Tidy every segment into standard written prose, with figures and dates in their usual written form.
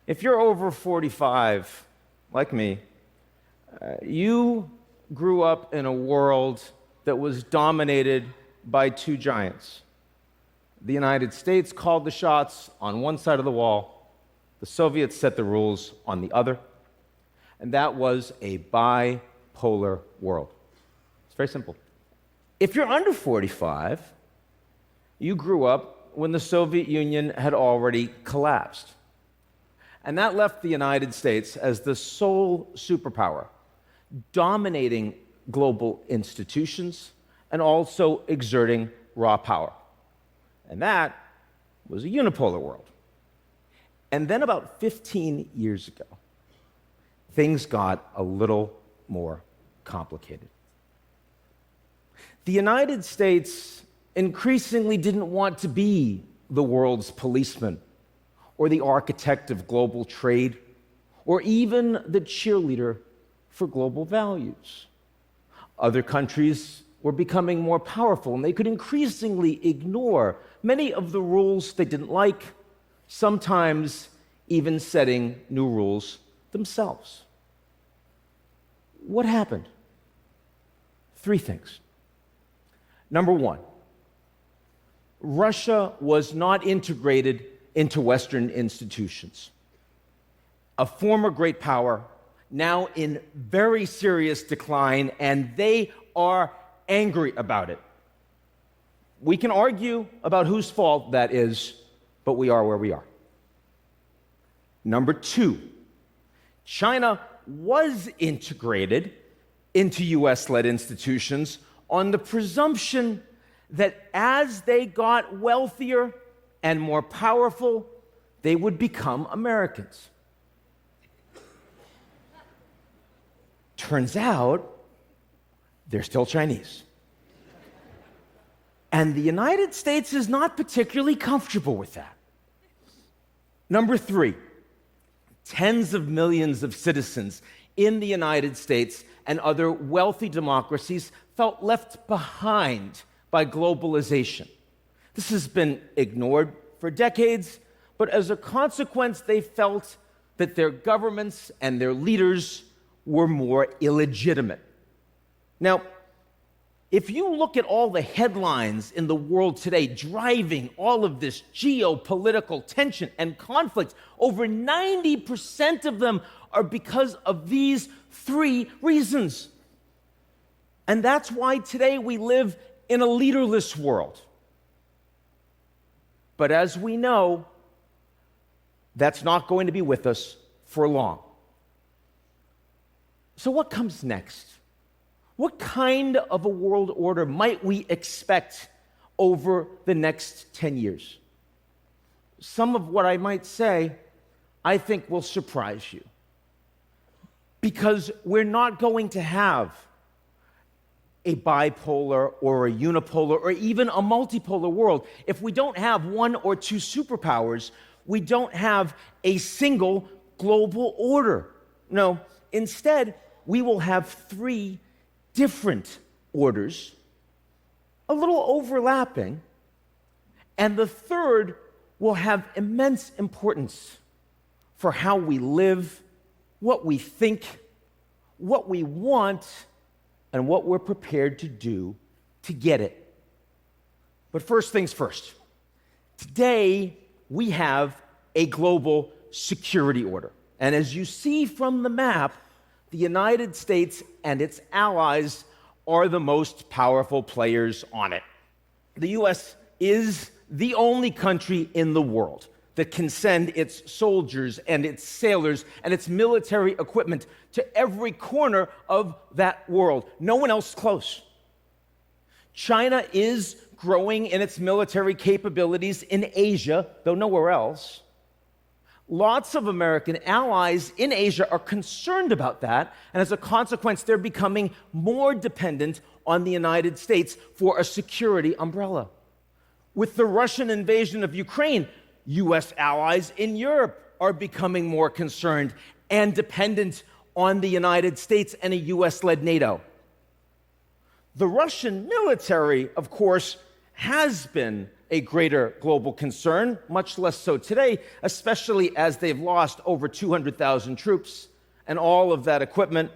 If you're over 45, like me, you grew up in a world that was dominated by two giants. The United States called the shots on one side of the wall, the Soviets set the rules on the other, and that was a bipolar world. It's very simple. If you're under 45, you grew up when the Soviet Union had already collapsed. And that left the United States as the sole superpower, dominating global institutions and also exerting raw power. And that was a unipolar world. And then about 15 years ago, things got a little more complicated. The United States increasingly didn't want to be the world's policeman or the architect of global trade or even the cheerleader for global values. Other countries were becoming more powerful, and they could increasingly ignore many of the rules they didn't like, sometimes even setting new rules themselves. What happened? Three things. Number one, Russia was not integrated into Western institutions. A former great power, now in very serious decline, and they are angry about it. We can argue about whose fault that is, but we are where we are. Number two, China was integrated into US-led institutions on the presumption that as they got wealthier and more powerful, they would become Americans. Turns out, they're still Chinese. And the United States is not particularly comfortable with that. Number three, tens of millions of citizens in the United States and other wealthy democracies felt left behind by globalization. This has been ignored for decades, but as a consequence, they felt that their governments and their leaders were more illegitimate. Now, if you look at all the headlines in the world today driving all of this geopolitical tension and conflict, over 90% of them are because of these three reasons. And that's why today we live in a leaderless world. But as we know, that's not going to be with us for long. So what comes next? What kind of a world order might we expect over the next 10 years? Some of what I might say, I think will surprise you. Because we're not going to have a bipolar or a unipolar or even a multipolar world. If we don't have one or two superpowers, we don't have a single global order. No, instead, we will have three different orders, a little overlapping, and the third will have immense importance for how we live, what we think, what we want, and what we're prepared to do to get it. But first things first. Today, we have a global security order. And as you see from the map, the United States and its allies are the most powerful players on it. The US is the only country in the world that can send its soldiers and its sailors and its military equipment to every corner of that world. No one else close. China is growing in its military capabilities in Asia, though nowhere else. Lots of American allies in Asia are concerned about that, and as a consequence, they're becoming more dependent on the United States for a security umbrella. With the Russian invasion of Ukraine, US allies in Europe are becoming more concerned and dependent on the United States and a US-led NATO. The Russian military, of course, has been a greater global concern, much less so today, especially as they've lost over 200,000 troops and all of that equipment,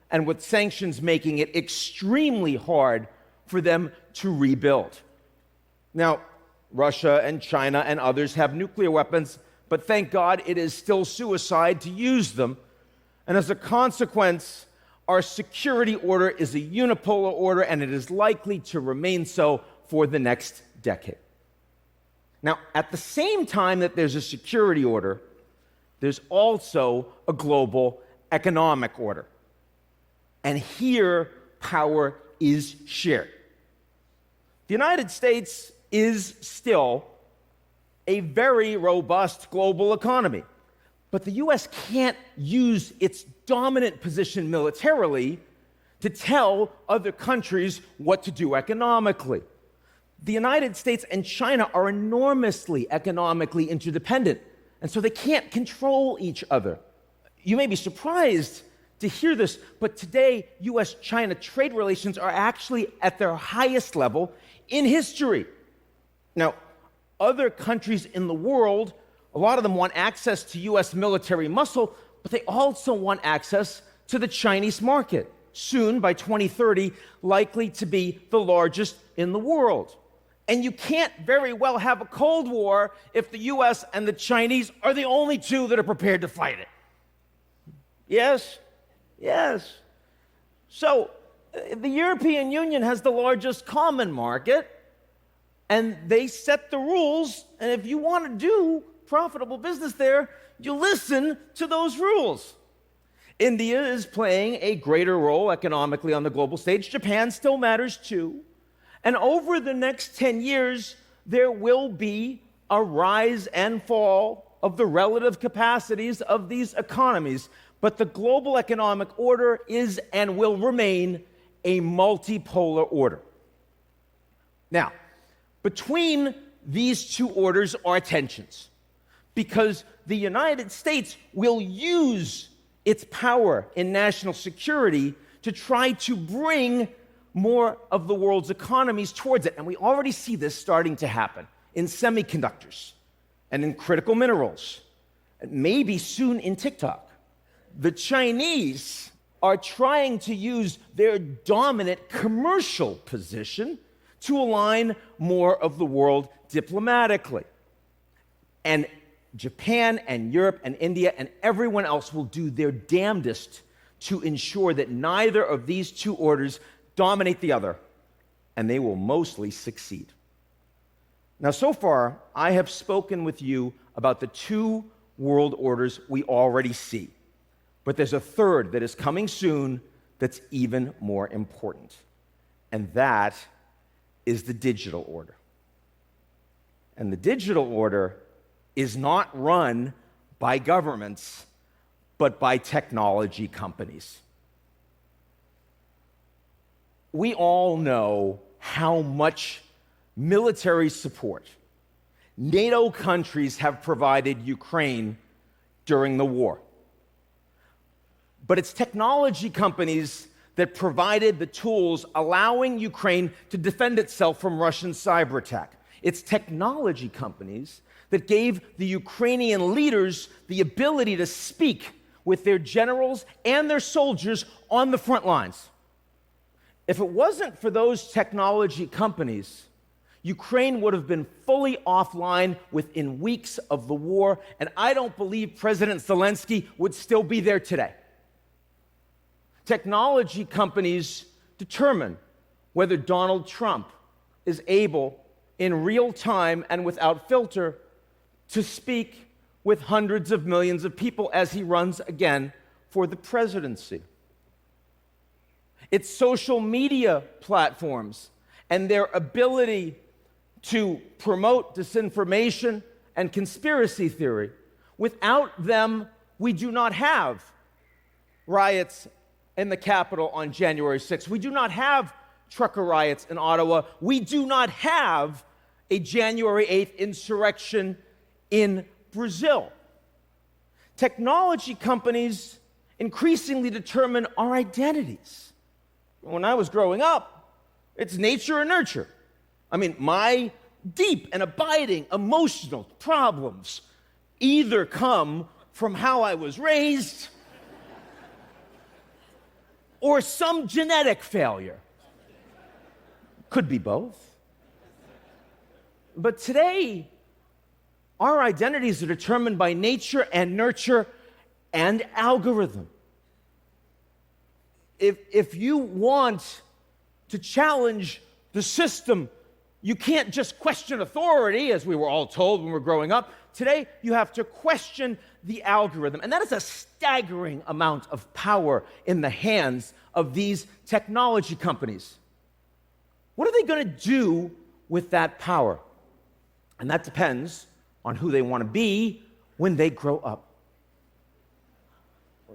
and with sanctions making it extremely hard for them to rebuild. Now, Russia and China and others have nuclear weapons, but thank God it is still suicide to use them. And as a consequence, our security order is a unipolar order, and it is likely to remain so for the next decade. Now, at the same time that there's a security order, there's also a global economic order. And here, power is shared. The United States is still a very robust global economy, but the U.S. can't use its dominant position militarily to tell other countries what to do economically. The United States and China are enormously economically interdependent, and so they can't control each other. You may be surprised to hear this, but today, U.S.-China trade relations are actually at their highest level in history. Now, other countries in the world, a lot of them want access to U.S. military muscle, but they also want access to the Chinese market, soon, by 2030, likely to be the largest in the world. And you can't very well have a Cold War if the U.S. and the Chinese are the only two that are prepared to fight it. Yes? Yes. So, the European Union has the largest common market, and they set the rules, and if you want to do profitable business there, you listen to those rules. India is playing a greater role economically on the global stage. Japan still matters too. And over the next 10 years, there will be a rise and fall of the relative capacities of these economies. But the global economic order is and will remain a multipolar order. Now, between these two orders are tensions, because the United States will use its power in national security to try to bring more of the world's economies towards it. And we already see this starting to happen in semiconductors and in critical minerals, and maybe soon in TikTok. The Chinese are trying to use their dominant commercial position to align more of the world diplomatically. And Japan and Europe and India and everyone else will do their damnedest to ensure that neither of these two orders dominate the other, and they will mostly succeed. Now, so far, I have spoken with you about the two world orders we already see, but there's a third that is coming soon that's even more important, and that is the digital order. And the digital order is not run by governments, but by technology companies. We all know how much military support NATO countries have provided Ukraine during the war. But it's technology companies that provided the tools allowing Ukraine to defend itself from Russian cyber attack. It's technology companies that gave the Ukrainian leaders the ability to speak with their generals and their soldiers on the front lines. If it wasn't for those technology companies, Ukraine would have been fully offline within weeks of the war, and I don't believe President Zelensky would still be there today. Technology companies determine whether Donald Trump is able, in real time and without filter, to speak with hundreds of millions of people as he runs again for the presidency. It's social media platforms and their ability to promote disinformation and conspiracy theory. Without them, we do not have riots in the Capitol on January 6th. We do not have trucker riots in Ottawa. We do not have a January 8th insurrection in Brazil. Technology companies increasingly determine our identities. When I was growing up, it's nature and nurture. I mean, my deep and abiding emotional problems either come from how I was raised or some genetic failure. Could be both. But today, our identities are determined by nature and nurture and algorithm. If you want to challenge the system, you can't just question authority, as we were all told when we were growing up. Today, you have to question the algorithm. And that is a staggering amount of power in the hands of these technology companies. What are they going to do with that power? And that depends on who they want to be when they grow up.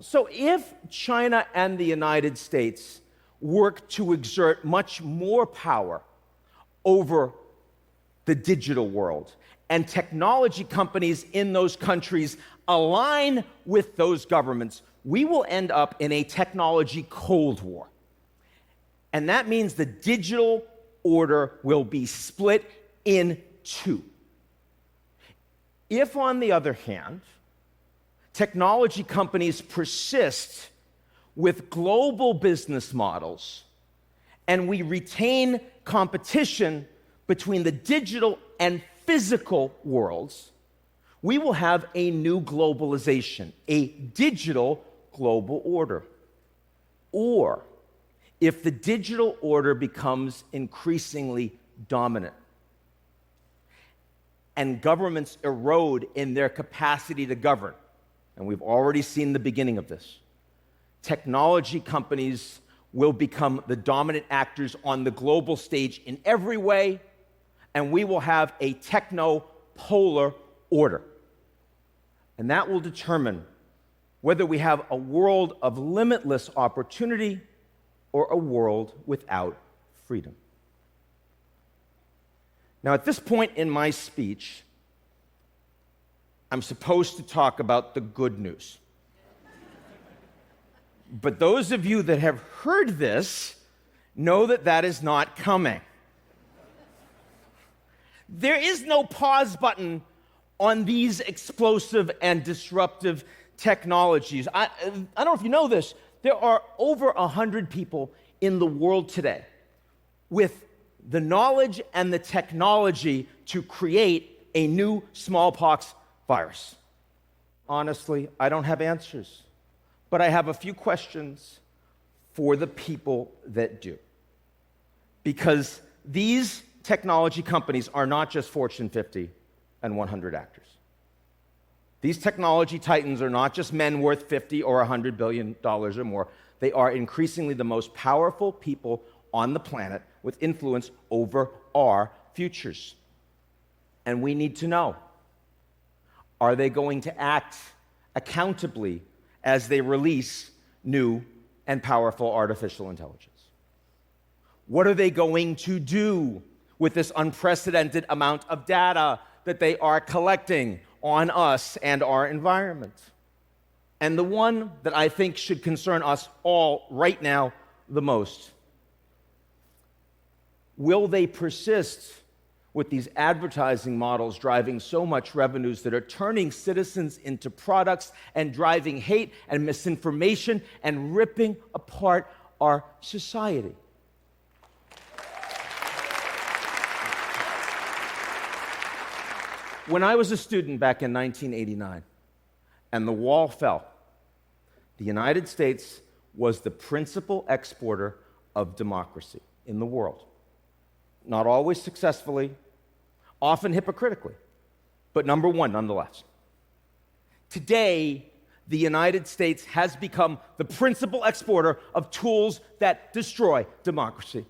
So if China and the United States work to exert much more power over the digital world, and technology companies in those countries align with those governments, we will end up in a technology Cold War. And that means the digital order will be split in two. If, on the other hand, technology companies persist with global business models and we retain competition between the digital and physical worlds, we will have a new globalization, a digital global order. Or, if the digital order becomes increasingly dominant and governments erode in their capacity to govern, and we've already seen the beginning of this, technology companies will become the dominant actors on the global stage in every way, and we will have a techno-polar order. And that will determine whether we have a world of limitless opportunity or a world without freedom. Now, at this point in my speech, I'm supposed to talk about the good news. But those of you that have heard this know that that is not coming. There is no pause button on these explosive and disruptive technologies. I don't know if you know this, there are over 100 people in the world today with the knowledge and the technology to create a new smallpox virus. Honestly, I don't have answers, but I have a few questions for the people that do. Because these technology companies are not just Fortune 50 and 100 actors. These technology titans are not just men worth 50 or $100 billion or more. They are increasingly the most powerful people on the planet with influence over our futures. And we need to know, are they going to act accountably as they release new and powerful artificial intelligence? What are they going to do with this unprecedented amount of data that they are collecting on us and our environment? And the one that I think should concern us all right now the most, will they persist with these advertising models driving so much revenues that are turning citizens into products and driving hate and misinformation and ripping apart our society? When I was a student back in 1989 and the wall fell, the United States was the principal exporter of democracy in the world. Not always successfully, often hypocritically, but number one nonetheless. Today, the United States has become the principal exporter of tools that destroy democracy.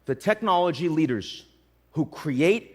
The technology leaders who create